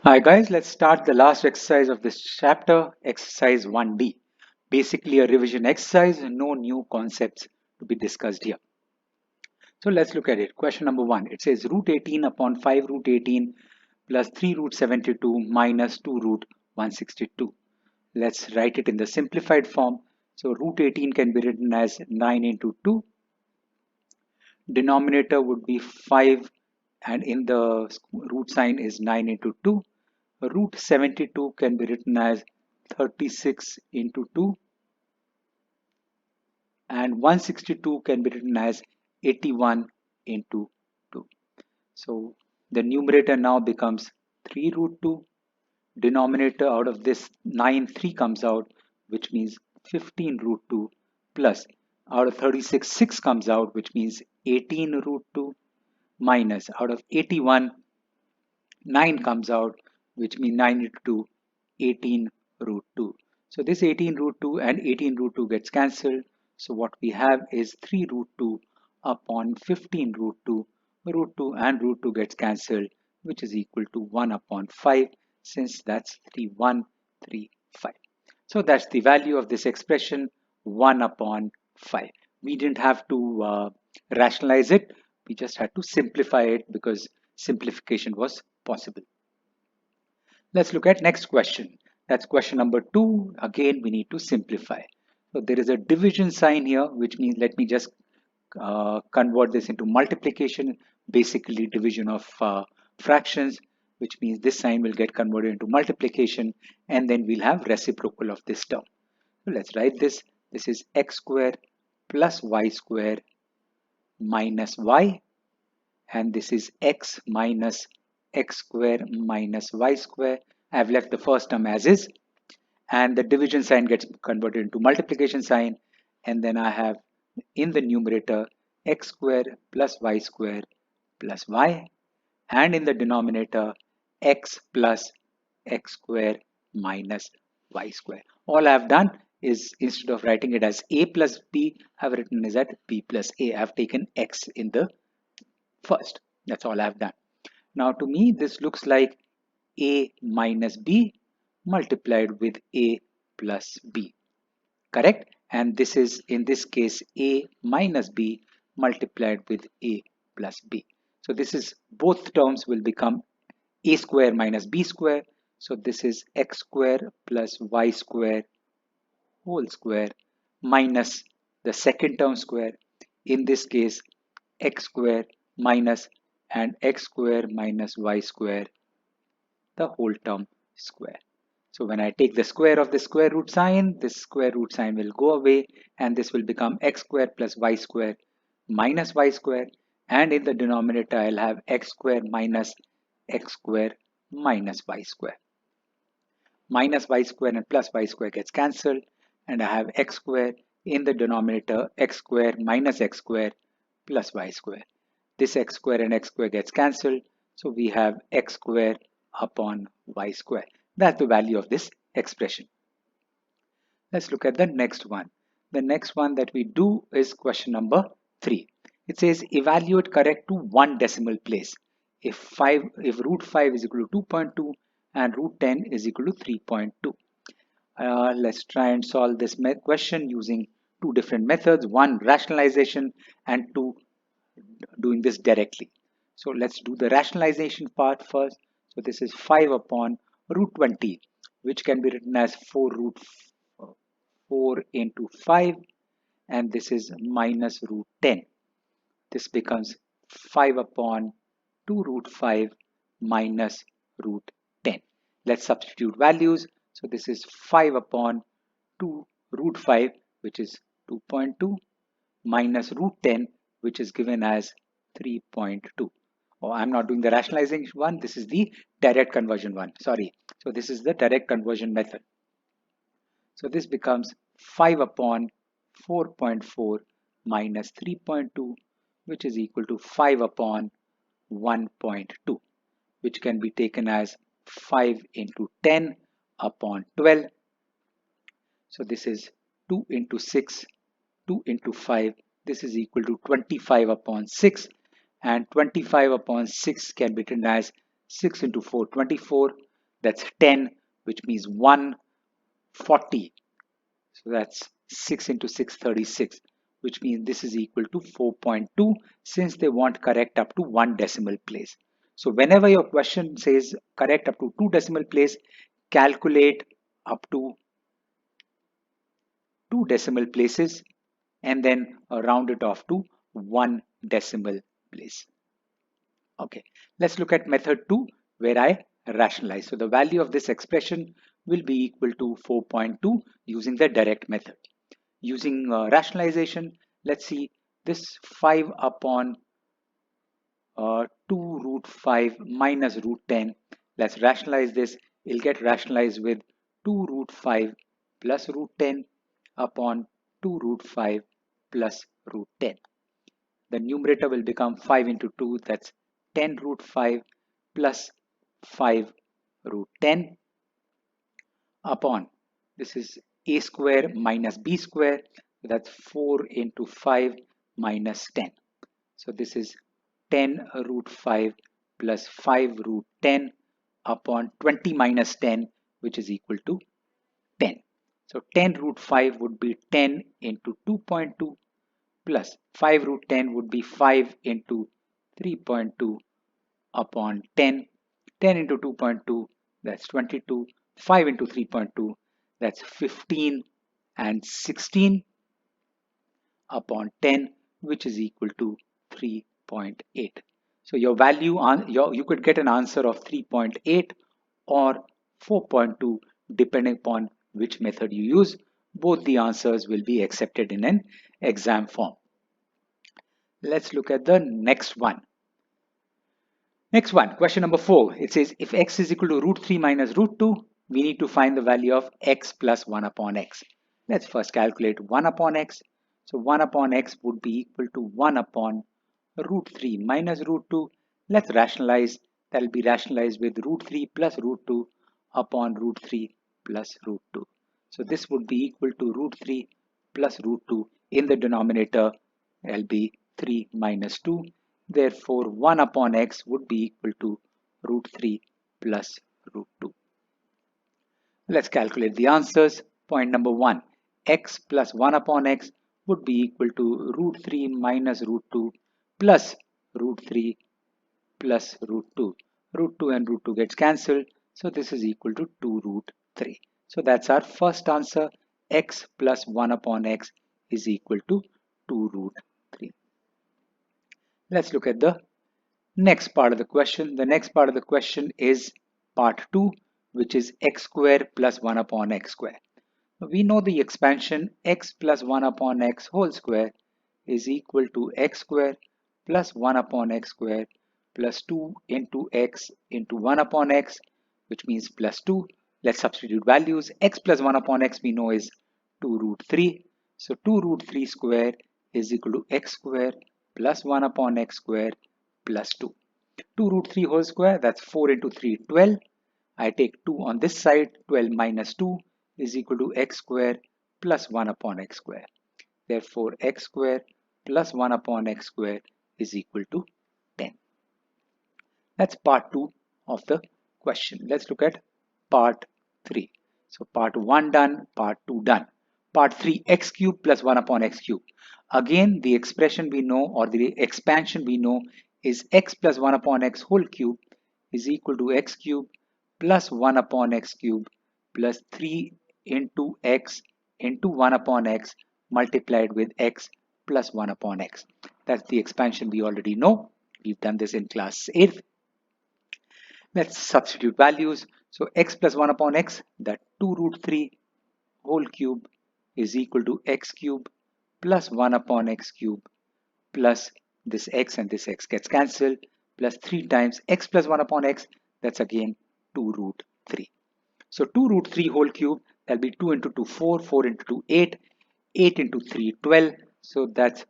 Hi guys, let's start the last exercise of this chapter, exercise 1D. Basically a revision exercise, no new concepts to be discussed here. So let's look at it. Question number 1. It says root 18 upon 5 root 18 plus 3 root 72 minus 2 root 162. Let's write it in the simplified form. So root 18 can be written as 9 into 2. Denominator would be 5 and in the root sign is 9 into 2. Root 72 can be written as 36 into 2 and 162 can be written as 81 into 2. So the numerator now becomes 3 root 2. Denominator out of this 9, 3 comes out, which means 15 root 2 plus out of 36, 6 comes out, which means 18 root 2 minus out of 81, 9 comes out, which means 9 into 2, 18 root 2. So this 18 root 2 and 18 root 2 gets cancelled. So what we have is 3 root 2 upon 15 root 2. Root 2 and root 2 gets cancelled, which is equal to 1 upon 5, since that's 3135. So that's the value of this expression, 1 upon 5. We didn't have to rationalize it. We just had to simplify it because simplification was possible. Let's look at next question. That's question number 2. Again, we need to simplify. So there is a division sign here, which means let me just convert this into multiplication, basically division of fractions, which means this sign will get converted into multiplication, and then we'll have reciprocal of this term. So let's write this. This is x squared plus y squared minus y, and this is x minus x square minus y square. I have left the first term as is, and the division sign gets converted into multiplication sign, and then I have in the numerator x square plus y square plus y, and in the denominator x plus x square minus y square. All I have done is instead of writing it as a plus b, I have written it as b plus a. I have taken x in the first. That's all I've done. Now to me this looks like a minus b multiplied with a plus b. Correct? And this is in this case a minus b multiplied with a plus b. So this is both terms will become a square minus b square. So this is x square plus y square whole square minus the second term square. In this case x square minus and x square minus y square, the whole term square. So when I take the square of the square root sign, this square root sign will go away and this will become x square plus y square minus y square, and in the denominator I'll have x square minus x square minus y square. Minus y square and plus y square gets cancelled, and I have x square in the denominator x square minus x square plus y square. This x square and x square gets cancelled, so we have x square upon y square. That's the value of this expression. Let's look at the next one. The next one that we do is question number 3. It says evaluate correct to one decimal place. If root 5 is equal to 2.2 and root 10 is equal to 3.2. Let's try and solve this question using two different methods. One, rationalization, and two, doing this directly. So let's do the rationalization part first. So this is 5 upon root 20, which can be written as 4 root 4 into 5, and this is minus root 10. This becomes 5 upon 2 root 5 minus root 10. Let's substitute values. So this is 5 upon 2 root 5, which is 2.2, minus root 10, which is given as 3.2. Oh, I'm not doing the rationalizing one. This is the direct conversion one. Sorry. So this is the direct conversion method. So this becomes 5 upon 4.4 minus 3.2, which is equal to 5 upon 1.2, which can be taken as 5 into 10 upon 12. So this is 2 into 6, 2 into 5. This is equal to 25 upon 6, and 25 upon 6 can be written as 6 into 4, 24. That's 10, which means 140. So that's 6 into 6, 36, which means this is equal to 4.2 since they want correct up to 1 decimal place. So whenever your question says correct up to 2 decimal place, calculate up to 2 decimal places and then round it off to 1 decimal place. Okay, let's look at method 2 where I rationalize. So the value of this expression will be equal to 4.2 using the direct method. Using rationalization, let's see this 5 upon 2 root 5 minus root 10. Let's rationalize this. It'll get rationalized with 2 root 5 plus root 10 upon 2 root 5 plus root 10. The numerator will become 5 into 2, that's 10 root 5 plus 5 root 10 upon, this is a square minus b square, that's 4 into 5 minus 10. So this is 10 root 5 plus 5 root 10 upon 20 minus 10, which is equal to 10. So 10 root 5 would be 10 into 2.2 plus 5 root 10 would be 5 into 3.2 upon 10. 10 into 2.2, that's 22. 5 into 3.2, that's 15, and 16 upon 10, which is equal to 3.8. So your value on you could get an answer of 3.8 or 4.2 depending upon which method you use. Both the answers will be accepted in an exam form. Let's look at the next one. Next one, question number 4. It says if x is equal to root 3 minus root 2, we need to find the value of x plus 1 upon x. Let's first calculate 1 upon x. So 1 upon x would be equal to 1 upon root 3 minus root 2. Let's rationalize. That will be rationalized with root 3 plus root 2 upon root 3 plus root 2. So this would be equal to root 3 plus root 2. In the denominator, it will be 3 minus 2. Therefore, 1 upon x would be equal to root 3 plus root 2. Let's calculate the answers. Point number 1. X plus 1 upon x would be equal to root 3 minus root 2 plus root 3 plus root 2. Root 2 and root 2 gets cancelled. So this is equal to 2 root 3. So that's our first answer. X plus 1 upon x is equal to 2 root 3. Let's look at the next part of the question. The next part of the question is part 2, which is x square plus 1 upon x square. We know the expansion x plus 1 upon x whole square is equal to x square plus 1 upon x square plus 2 into x into 1 upon x, which means plus 2. Let's substitute values. X plus 1 upon x we know is 2 root 3. So 2 root 3 square is equal to x square plus 1 upon x square plus 2. 2 root 3 whole square, that's 4 into 3, 12. I take 2 on this side, 12 minus 2 is equal to x square plus 1 upon x square. Therefore, x square plus 1 upon x square is equal to 10. That's part 2 of the question. Let's look at part 3. So part 1 done, part 2 done. Part 3, x cube plus 1 upon x cube. Again, the expression we know or the expansion we know is x plus 1 upon x whole cube is equal to x cube plus 1 upon x cube plus 3 into x into 1 upon x multiplied with x plus 1 upon x. That's the expansion we already know. We've done this in class 8th. Let's substitute values. So x plus 1 upon x, that 2 root 3 whole cube is equal to x cube plus 1 upon x cube plus this x and this x gets cancelled plus 3 times x plus 1 upon x, that's again 2 root 3. So 2 root 3 whole cube, that'll be 2 into 2, 4, 4 into 2, 8, 8 into 3, 12. So that's,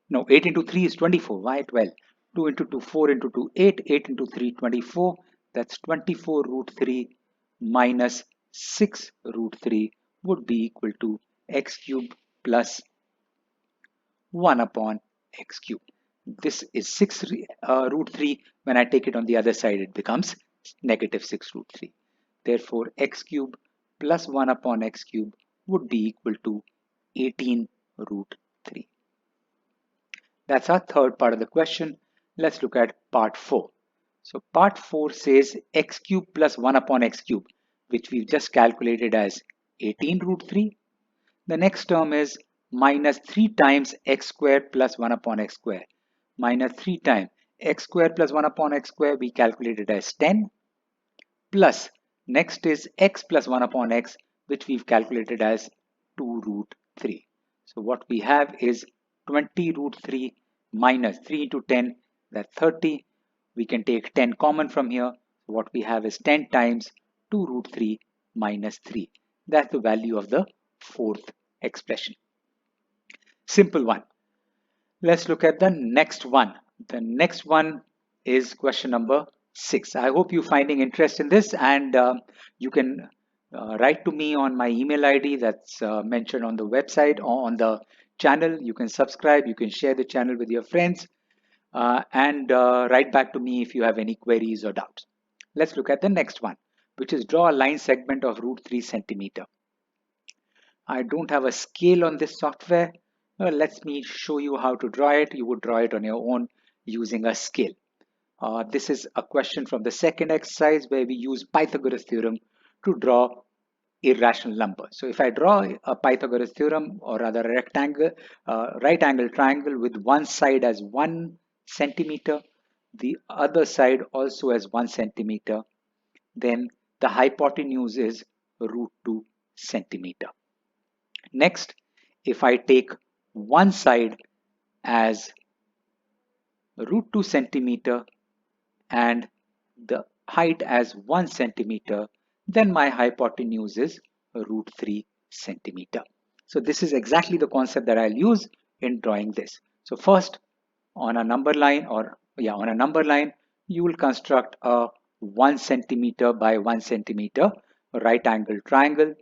no, 8 into 3 is 24. Why 12? 2 into 2, 4 into 2, 8, 8 into 3, 24. That's 24 root 3 minus 6 root 3 would be equal to x cube plus 1 upon x cube. This is 6 root 3. When I take it on the other side, it becomes negative 6 root 3. Therefore, x cube plus 1 upon x cube would be equal to 18 root 3. That's our third part of the question. Let's look at part 4. So part 4 says x cube plus 1 upon x cube, which we've just calculated as 18 root 3. The next term is minus 3 times x square plus 1 upon x square. Minus 3 times x square plus 1 upon x square we calculated as 10, plus next is x plus 1 upon x, which we've calculated as 2 root 3. So what we have is 20 root 3 minus 3 into 10, that's 30. We can take 10 common from here. So what we have is 10 times 2 root 3 minus 3. That's the value of the fourth expression. Simple one. Let's look at the next one. The next one is question number 6. I hope you're finding interest in this, and you can write to me on my email ID that's mentioned on the website or on the channel. You can subscribe, you can share the channel with your friends, and write back to me if you have any queries or doubts. Let's look at the next one, which is draw a line segment of root 3 centimeter. I don't have a scale on this software. Let me show you how to draw it. You would draw it on your own using a scale. This is a question from the second exercise where we use Pythagoras theorem to draw irrational number. So if I draw a Pythagoras theorem, or rather a rectangle, right angle triangle with one side as 1 centimeter, the other side also as 1 centimeter, then the hypotenuse is root 2 centimeter. Next, if I take one side as root 2 centimeter and the height as 1 centimeter, then my hypotenuse is root 3 centimeter. So this is exactly the concept that I'll use in drawing this. So first, on a number line, you will construct a 1 centimeter by 1 centimeter right angle triangle,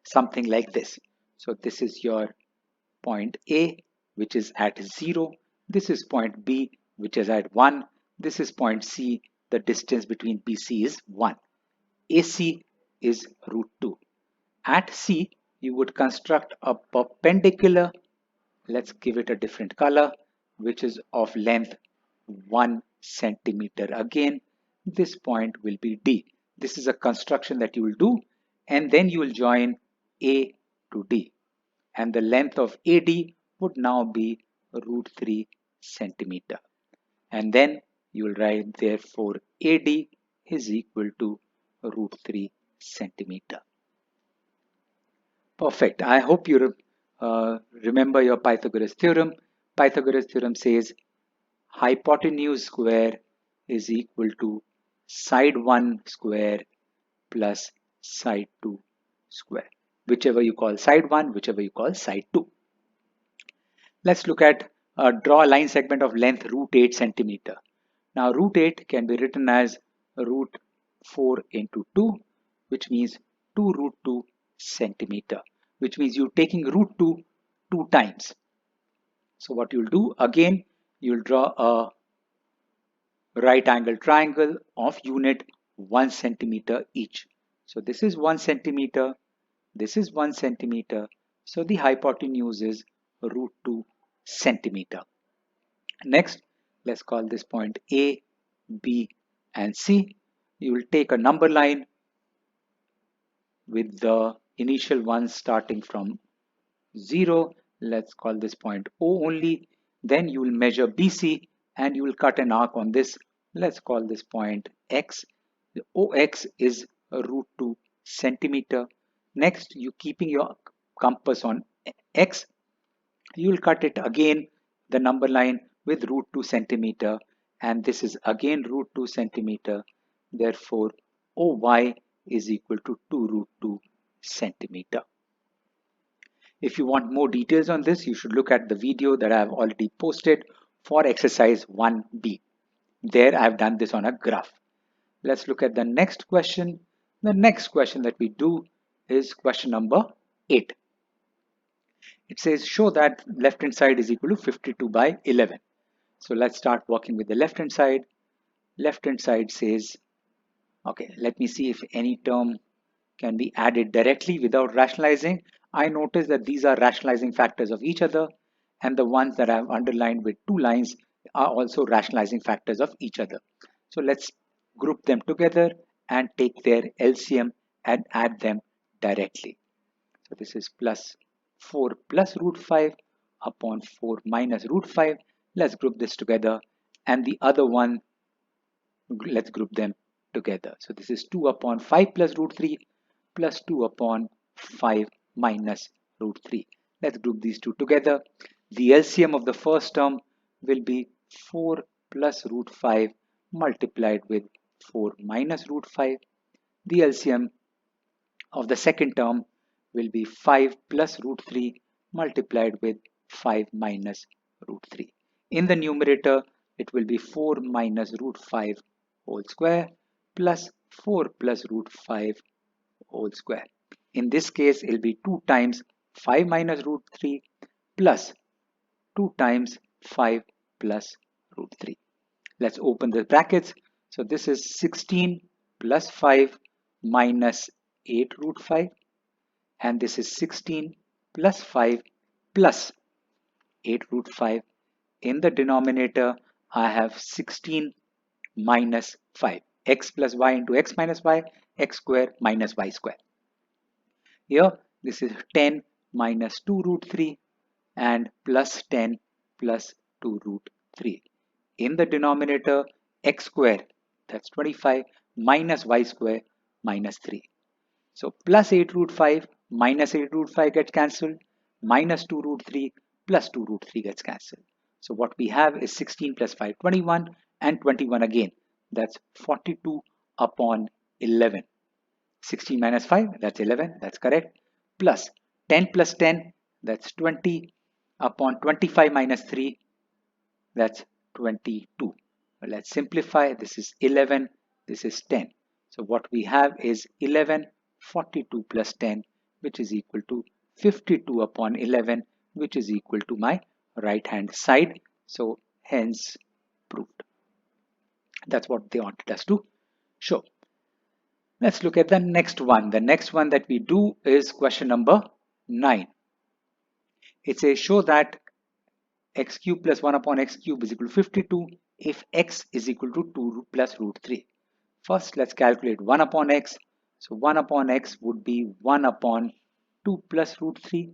something like this. So this is your point A, which is at 0. This is point B, which is at 1. This is point C. The distance between BC is 1. AC is root 2. At C, you would construct a perpendicular, let's give it a different color, which is of length 1 centimeter. Again, this point will be D. This is a construction that you will do, and then you will join A to D. And the length of AD would now be root 3 centimeter. And then you will write, therefore AD is equal to root 3 centimeter. Perfect. I hope you remember your Pythagoras theorem. Pythagoras theorem says hypotenuse square is equal to side 1 square plus side 2 square. Whichever you call side 1, whichever you call side 2. Let's look at draw a line segment of length root 8 centimeter. Now root 8 can be written as root 4 into 2, which means 2 root 2 centimeter, which means you're taking root 2 two times. So what you'll do, again, you'll draw a right angle triangle of unit 1 centimeter each. So this is 1 centimeter, this is 1 centimeter. So the hypotenuse is root 2 centimeter. Next, let's call this point A, B, and C. You will take a number line with the initial ones starting from 0. Let's call this point O only. Then you will measure BC and you will cut an arc on this. Let's call this point X. The OX is root 2 centimeter. Next, you keeping your compass on X, you will cut it again, the number line with root 2 centimeter, and this is again root 2 centimeter. Therefore, OY is equal to 2 root 2 centimeter. If you want more details on this, you should look at the video that I have already posted for exercise 1B. There I have done this on a graph. Let's look at the next question. The next question that we do is question number 8. It says show that left hand side is equal to 52 by 11. So let's start working with the left hand side. Left hand side says Okay, let me see if any term can be added directly without rationalizing. I notice that these are rationalizing factors of each other, and the ones that I have underlined with 2 lines are also rationalizing factors of each other. So let's group them together and take their LCM and add them directly. So this is plus 4 plus root 5 upon 4 minus root 5. Let's group this together, and the other one, let's group them together. So this is 2 upon 5 plus root 3 plus 2 upon 5 minus root 3. Let's group these two together. The LCM of the first term will be 4 plus root 5 multiplied with 4 minus root 5. The LCM of the second term will be 5 plus root 3 multiplied with 5 minus root 3. In the numerator, it will be 4 minus root 5 whole square plus 4 plus root 5 whole square. In this case, it will be 2 times 5 minus root 3 plus 2 times 5 plus root 3. Let's open the brackets. So this is 16 plus 5 minus 8 root 5, and this is 16 plus 5 plus 8 root 5. In the denominator, I have 16 minus 5. X plus y into x minus y, x square minus y square. Here, this is 10 minus 2 root 3 and plus 10 plus 2 root 3. In the denominator, x square, that's 25, minus y square minus 3. So plus 8 root 5 minus 8 root 5 gets cancelled, minus 2 root 3 plus 2 root 3 gets cancelled. So what we have is 16 plus 5, 21, and 21 again. That's 42 upon 11. 16 minus 5, that's 11, that's correct. Plus 10 plus 10, that's 20 upon 25 minus 3, that's 22. Let's simplify. This is 11, this is 10. So what we have is 11, 42 plus 10, which is equal to 52 upon 11, which is equal to my right hand side. So hence proved. That's what they wanted us to show. Let's look at the next one. The next one that we do is question number 9. It says show that x cube plus 1 upon x cube is equal to 52 if x is equal to 2 plus root 3. First, let's calculate 1 upon x. So 1 upon x would be 1 upon 2 plus root 3.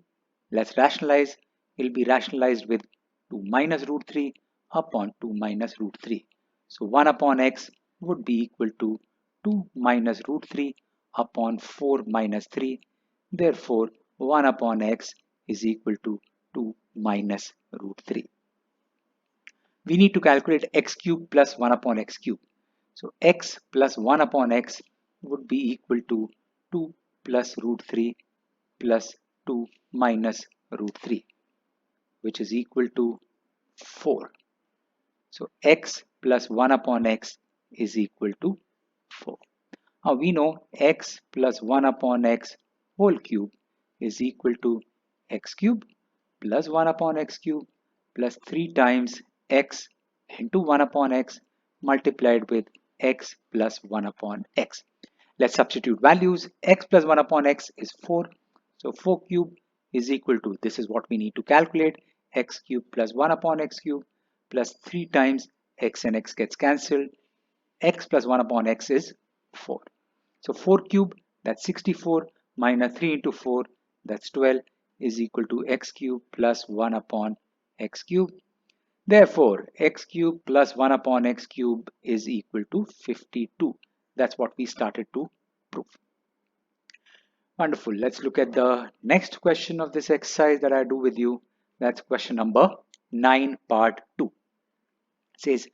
Let's rationalize. It will be rationalized with 2 minus root 3 upon 2 minus root 3. So 1 upon x would be equal to 2 minus root 3 upon 4 minus 3. Therefore, 1 upon x is equal to 2 minus root 3. We need to calculate x cube plus 1 upon x cube. So x plus 1 upon x would be equal to 2 plus root 3 plus 2 minus root 3, which is equal to 4. So x plus 1 upon x is equal to 4. Now we know x plus 1 upon x whole cube is equal to x cube plus 1 upon x cube plus 3 times x into 1 upon x multiplied with x plus 1 upon x. Let's substitute values. X plus 1 upon x is 4. So 4 cube is equal to, this is what we need to calculate, x cube plus 1 upon x cube plus 3 times x and x gets cancelled. X plus 1 upon x is 4. So 4 cube, that's 64, minus 3 into 4, that's 12, is equal to x cube plus 1 upon x cube. Therefore, x cube plus 1 upon x cube is equal to 52. That's what we started to prove. Wonderful. Let's look at the next question of this exercise that I do with you. That's question number 9, part 2. It says,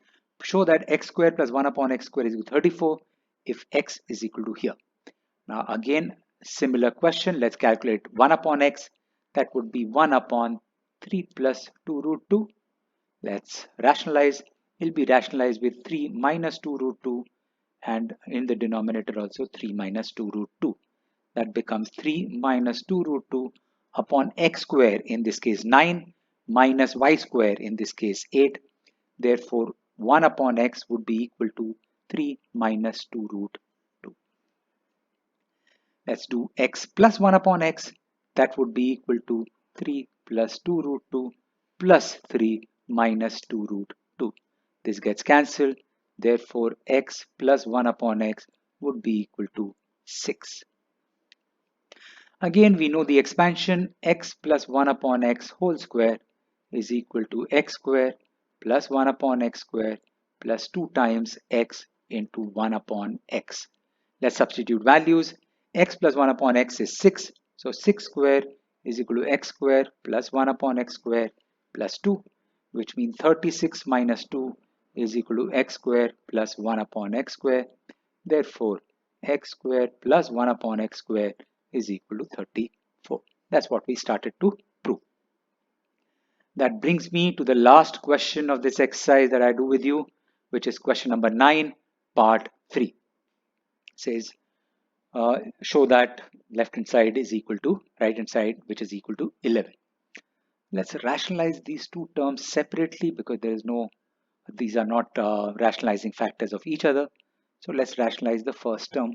show that x square plus 1 upon x square is equal to 34 if x is equal to here. Now again, similar question. Let's calculate 1 upon x. That would be 1 upon 3 plus 2 root 2. Let's rationalize. It will be rationalized with 3 minus 2 root 2, and in the denominator also 3 minus 2 root 2. That becomes 3 minus 2 root 2 upon x square, in this case 9, minus y square, in this case 8. Therefore, 1 upon x would be equal to 3 minus 2 root Let's do x plus 1 upon x. That would be equal to 3 plus 2 root 2 plus 3 minus 2 root 2. This gets cancelled. Therefore, x plus 1 upon x would be equal to 6. Again, we know the expansion x plus 1 upon x whole square is equal to x square plus 1 upon x square plus 2 times x into 1 upon x. Let's substitute values. X plus 1 upon x is 6. So 6 square is equal to x square plus 1 upon x square plus 2, which means 36 minus 2 is equal to x square plus 1 upon x square. Therefore, x square plus 1 upon x square is equal to 34. That's what we started to prove. That brings me to the last question of this exercise that I do with you, which is question number 9, part 3. It says, show that left hand side is equal to right hand side, which is equal to 11. Let's rationalize these two terms separately because there is no, these are not rationalizing factors of each other. So let's rationalize the first term.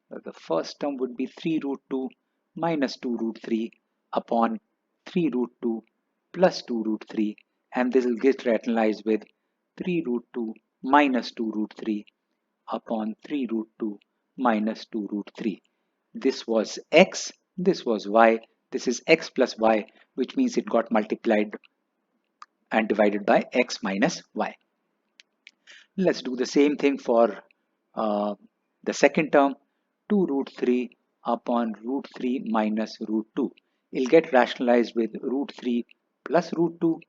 The first term would be 3 root 2 minus 2 root 3 upon 3 root 2 plus 2 root 3, and this will get rationalized with 3 root 2 minus 2 root 3 upon 3 root 2 minus 2 root 3. This was x, this was y, this is x plus y, which means it got multiplied and divided by x minus y. Let's do the same thing for the second term, 2 root 3 upon root 3 minus root 2. It'll get rationalized with root 3 plus root 2,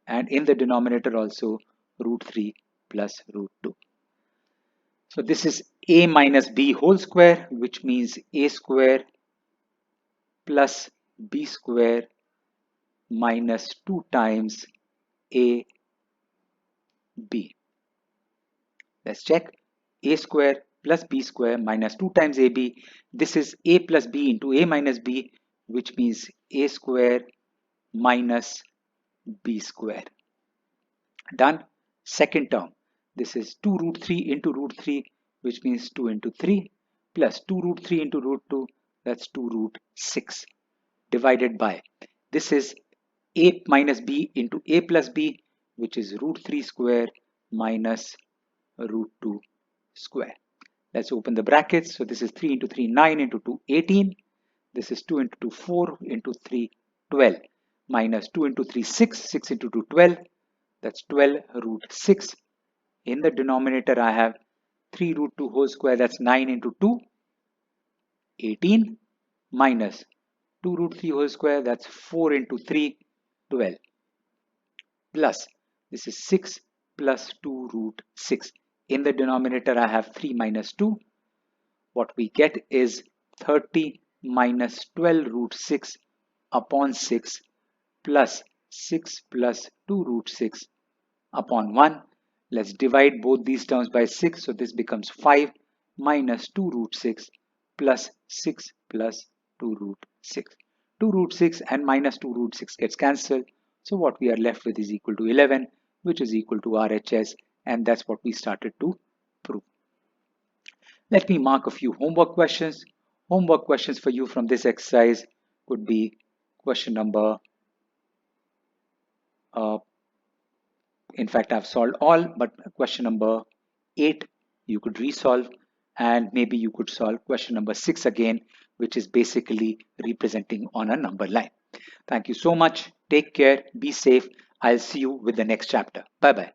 and in the denominator also root 3 plus root 2. So this is a minus b whole square, which means a square plus b square minus 2 times a b. Let's check. A square plus b square minus 2 times ab. This is a plus b into a minus b, which means a square minus b square. Done. Second term. This is 2 root 3 into root 3, which means 2 into 3 plus 2 root 3 into root 2, that's 2 root 6, divided by, this is a minus b into a plus b, which is root 3 square minus root 2 square. Let's open the brackets. So this is 3 into 3, 9 into 2, 18. This is 2 into 2, 4 into 3, 12. Minus 2 into 3, 6. 6 into 2, 12. That's 12 root 6. In the denominator, I have 3 root 2 whole square. That's 9 into 2, 18. Minus 2 root 3 whole square. That's 4 into 3, 12. Plus, this is 6 plus 2 root 6. In the denominator, I have 3 minus 2. What we get is 30 minus 12 root 6 upon 6 plus 6 plus 2 root 6 upon 1. Let's divide both these terms by 6. So this becomes 5 minus 2 root 6 plus 6 plus 2 root 6. 2 root 6 and minus 2 root 6 gets cancelled. So what we are left with is equal to 11, which is equal to RHS, and that's what we started to prove. Let me mark a few homework questions. Homework questions for you from this exercise could be question number, in fact I've solved all, but question number 8 you could resolve, and maybe you could solve question number 6 again, which is basically representing on a number line. Thank you so much. Take care. Be safe. I'll see you with the next chapter. Bye bye.